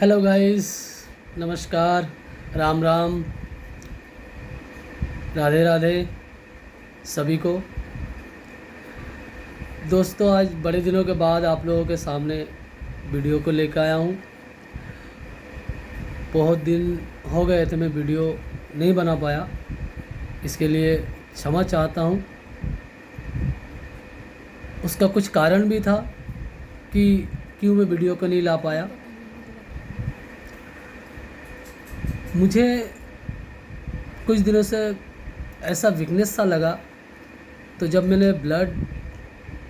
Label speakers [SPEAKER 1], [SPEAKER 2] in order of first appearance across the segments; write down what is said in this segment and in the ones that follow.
[SPEAKER 1] Hello guys, नमस्कार, राम राम, राधे राधे सभी को। दोस्तों, आज बड़े दिनों के बाद आप लोगों के सामने वीडियो को लेकर आया हूँ। बहुत दिन हो गए थे मैं वीडियो नहीं बना पाया, इसके लिए क्षमा चाहता हूँ। उसका कुछ कारण भी था कि क्यों मैं वीडियो को नहीं ला पाया। मुझे कुछ दिनों से ऐसा वीकनेस सा लगा, तो जब मैंने ब्लड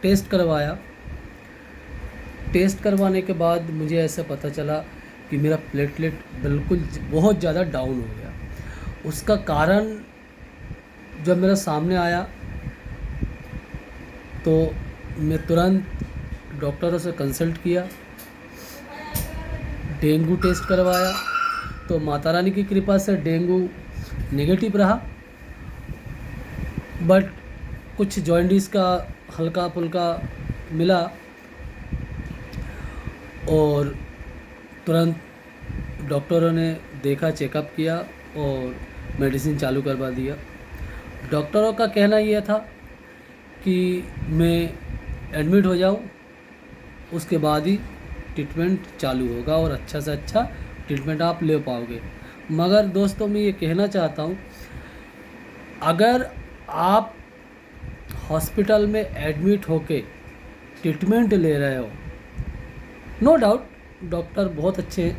[SPEAKER 1] टेस्ट करवाया, टेस्ट करवाने के बाद मुझे ऐसा पता चला कि मेरा प्लेटलेट बिल्कुल बहुत ज़्यादा डाउन हो गया। उसका कारण जब मेरे सामने आया तो मैं तुरंत डॉक्टरों से कंसल्ट किया, डेंगू टेस्ट करवाया, तो माता रानी की कृपा से डेंगू नेगेटिव रहा, बट कुछ जॉइंटिस का हल्का फुल्का मिला और तुरंत डॉक्टरों ने देखा, चेकअप किया और मेडिसिन चालू करवा दिया। डॉक्टरों का कहना यह था कि मैं एडमिट हो जाऊं, उसके बाद ही ट्रीटमेंट चालू होगा और अच्छा से अच्छा ट्रीटमेंट आप ले पाओगे। मगर दोस्तों, मैं ये कहना चाहता हूँ, अगर आप हॉस्पिटल में एडमिट होके ट्रीटमेंट ले रहे हो, नो डाउट डॉक्टर बहुत अच्छे हैं,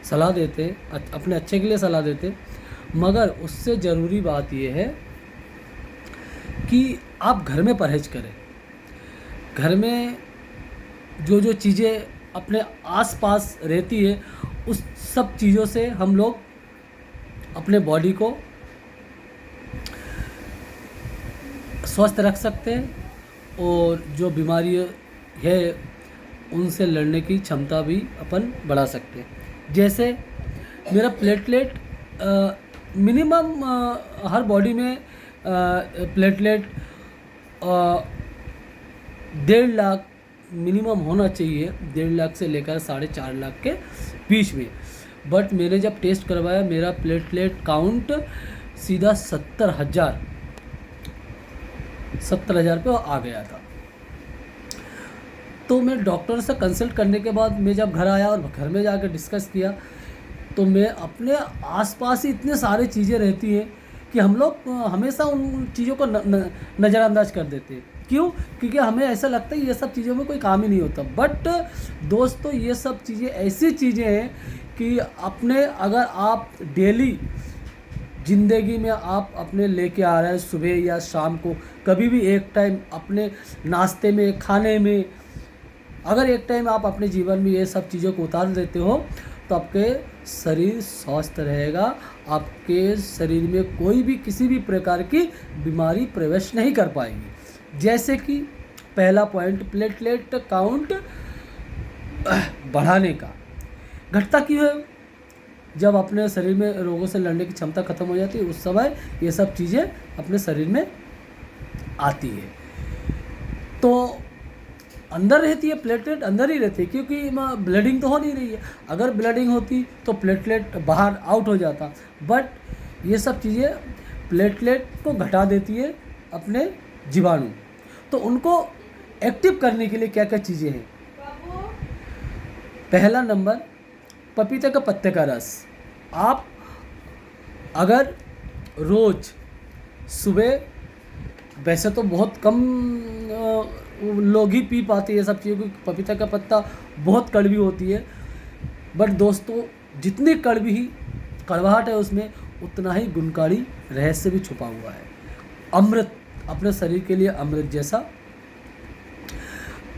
[SPEAKER 1] सलाह देते हैं, अपने अच्छे के लिए सलाह देते हैं, मगर उससे ज़रूरी बात यह है कि आप घर में परहेज करें। घर में जो जो चीज़ें अपने आसपास रहती है, उस सब चीज़ों से हम लोग अपने बॉडी को स्वस्थ रख सकते हैं और जो बीमारी है उनसे लड़ने की क्षमता भी अपन बढ़ा सकते हैं। जैसे मेरा प्लेटलेट मिनिमम हर बॉडी में प्लेटलेट 1.5 लाख मिनिमम होना चाहिए, 1.5 लाख से लेकर 4.5 लाख के बीच में। बट मैंने जब टेस्ट करवाया, मेरा प्लेटलेट काउंट सीधा 70,000 पे आ गया था। तो मैं डॉक्टर से कंसल्ट करने के बाद मैं जब घर आया और घर में जाकर डिस्कस किया, तो मैं अपने आसपास ही इतने सारे चीज़ें रहती हैं कि हम लोग हमेशा उन चीज़ों को नज़रअंदाज कर देते हैं। क्यों? क्योंकि हमें ऐसा लगता है ये सब चीज़ों में कोई काम ही नहीं होता। बट दोस्तों, ये सब चीज़ें ऐसी चीज़ें हैं कि अपने अगर आप डेली ज़िंदगी में आप अपने लेके आ रहे हैं, सुबह या शाम को कभी भी एक टाइम अपने नाश्ते में, खाने में, अगर एक टाइम आप अपने जीवन में ये सब चीज़ों को उतार देते हो, तो आपके शरीर स्वस्थ रहेगा। आपके शरीर में कोई भी किसी भी प्रकार की बीमारी प्रवेश नहीं कर पाएगी। जैसे कि पहला पॉइंट, प्लेटलेट काउंट बढ़ाने का। घटता क्यों है? जब अपने शरीर में रोगों से लड़ने की क्षमता खत्म हो जाती है, उस समय ये सब चीज़ें अपने शरीर में आती है। तो अंदर रहती है, प्लेटलेट अंदर ही रहती है, क्योंकि ब्लडिंग तो हो नहीं रही है। अगर ब्लडिंग होती तो प्लेटलेट बाहर आउट हो जाता, बट ये सब चीज़ें प्लेटलेट को घटा देती है अपने जीवाणु। तो उनको एक्टिव करने के लिए क्या क्या चीज़ें हैं? पहला नंबर, पपीते का पत्ते का रस। आप अगर रोज़ सुबह, वैसे तो बहुत कम लोग ही पी पाते हैं ये सब चीज़ों, क्योंकि पपीता का पत्ता बहुत कड़वी होती है। बट दोस्तों, जितनी कड़वाहट है उसमें, उतना ही गुणकारी रहस्य भी छुपा हुआ है। अमृत, अपने शरीर के लिए अमृत जैसा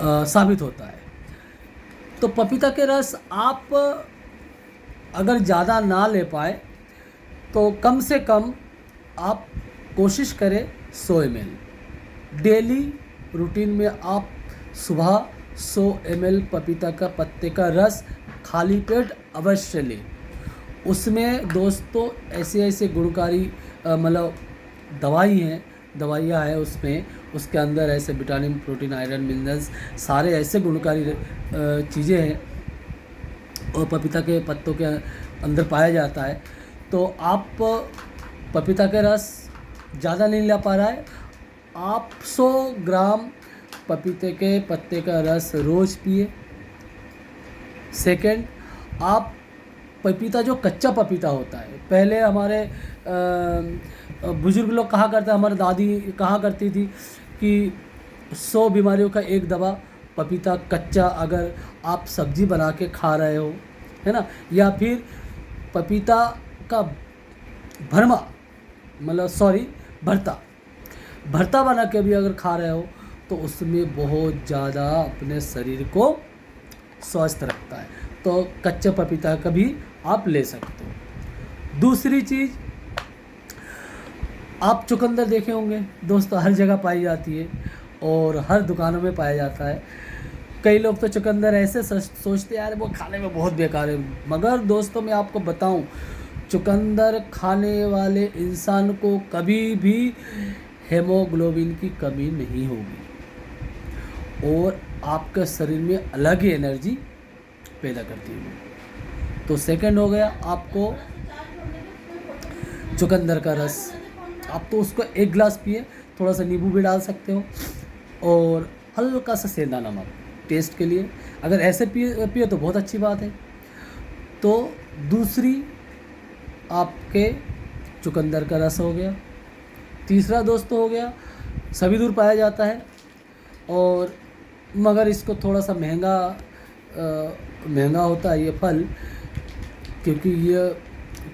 [SPEAKER 1] साबित होता है। तो पपीता के रस आप अगर ज़्यादा ना ले पाए तो कम से कम आप कोशिश करें 100 ml डेली रूटीन में। आप सुबह 100 ml पपीता का पत्ते का रस खाली पेट अवश्य लें। उसमें दोस्तों ऐसे ऐसे गुणकारी मतलब दवाइयाँ हैं उसमें, उसके अंदर ऐसे विटामिन, प्रोटीन, आयरन, मिनरल्स, सारे ऐसे गुणकारी चीज़ें हैं और पपीता के पत्तों के अंदर पाया जाता है। तो आप पपीता के रस ज़्यादा नहीं ले पा रहा है, आप 100 ग्राम पपीते के पत्ते का रस रोज़ पिए। सेकंड, आप पपीता जो कच्चा पपीता होता है, पहले हमारे बुज़ुर्ग लोग कहा करते, हमारी दादी कहा करती थी कि 100 बीमारियों का एक दवा पपीता कच्चा अगर आप सब्ज़ी बना के खा रहे हो, है ना, या फिर पपीता का भरमा भरता बना के भी अगर खा रहे हो तो उसमें बहुत ज़्यादा अपने शरीर को स्वस्थ रखता है। तो कच्चा पपीता का भी आप ले सकते हो। दूसरी चीज़, आप चुकंदर देखे होंगे दोस्तों, हर जगह पाई जाती है और हर दुकानों में पाया जाता है। कई लोग तो चुकंदर ऐसे सोचते हैं यार वो खाने में बहुत बेकार है, मगर दोस्तों मैं आपको बताऊं, चुकंदर खाने वाले इंसान को कभी भी हेमोग्लोबिन की कमी नहीं होगी और आपके शरीर में अलग ही एनर्जी पैदा करती है। तो सेकंड हो गया आपको चुकंदर का रस, आप तो उसको 1 गिलास पिए, थोड़ा सा नींबू भी डाल सकते हो और हल्का सा सेंधा नमक टेस्ट के लिए, अगर ऐसे पिए तो बहुत अच्छी बात है। तो दूसरी आपके चुकंदर का रस हो गया। तीसरा दोस्तों हो गया, सभी दूर पाया जाता है और मगर इसको थोड़ा सा महंगा होता है ये फल, क्योंकि ये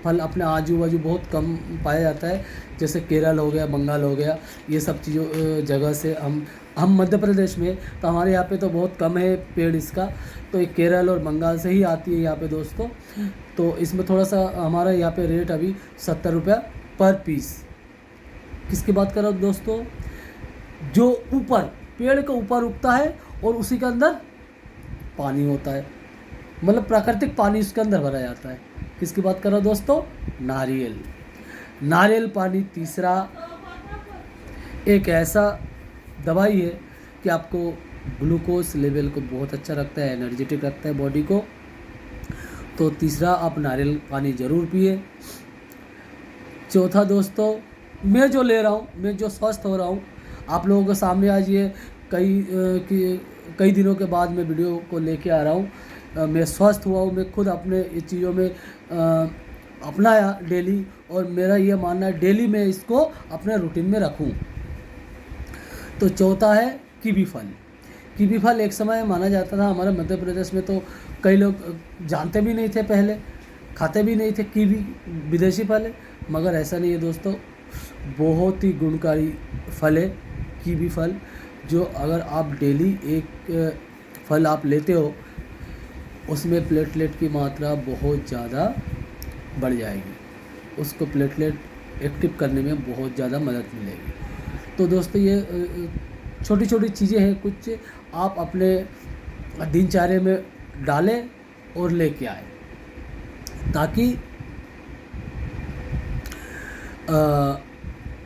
[SPEAKER 1] फल अपने आजू बाजू बहुत कम पाया जाता है। जैसे केरल हो गया, बंगाल हो गया, ये सब चीज़ों जगह से हम मध्य प्रदेश में, तो हमारे यहाँ पे तो बहुत कम है पेड़ इसका, तो ये केरल और बंगाल से ही आती है यहाँ पे दोस्तों। तो इसमें थोड़ा सा हमारा यहाँ पे रेट अभी 70 रुपया पर पीस। किसकी बात कर रहा हूँ दोस्तों, जो ऊपर पेड़ के ऊपर उगता है और उसी के अंदर पानी होता है, मतलब प्राकृतिक पानी उसके अंदर भरा जाता है। किसकी बात कर रहा हूँ दोस्तों, नारियल पानी। तीसरा एक ऐसा दवाई है कि आपको ग्लूकोज लेवल को बहुत अच्छा रखता है, एनर्जेटिक रखता है बॉडी को। तो तीसरा आप नारियल पानी ज़रूर पिए। चौथा दोस्तों, मैं जो ले रहा हूँ, मैं जो स्वस्थ हो रहा हूँ, आप लोगों के सामने आज ये कई दिनों के बाद मैं वीडियो को लेके आ रहा हूँ। मैं स्वस्थ हुआ हूँ, मैं खुद अपने इस चीज़ों में अपनाया डेली, और मेरा ये मानना है डेली मैं इसको अपने रूटीन में रखूँ। तो चौथा है कीवी फल। कीवी फल एक समय माना जाता था हमारे मध्य प्रदेश में, तो कई लोग जानते भी नहीं थे, पहले खाते भी नहीं थे। कीवी विदेशी फल है, मगर ऐसा नहीं है दोस्तों, बहुत ही गुणकारी फल है कीवी फल, जो अगर आप डेली एक फल आप लेते हो उसमें प्लेटलेट की मात्रा बहुत ज़्यादा बढ़ जाएगी, उसको प्लेटलेट एक्टिव करने में बहुत ज़्यादा मदद मिलेगी। तो दोस्तों ये छोटी छोटी चीज़ें हैं, कुछ आप अपने दिनचर्या में डालें और लेके आए, ताकि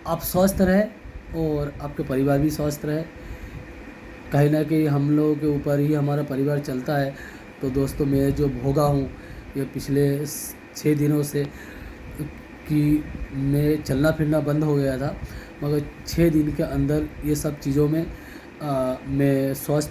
[SPEAKER 1] आप स्वस्थ रहें और आपके परिवार भी स्वस्थ रहे। कहीं ना कहीं हम लोगों के ऊपर ही हमारा परिवार चलता है। तो दोस्तों मैं जो भोगा हूँ ये पिछले 6 दिनों से, कि मैं चलना फिरना बंद हो गया था, मगर 6 दिन के अंदर ये सब चीज़ों में मैं स्वस्थ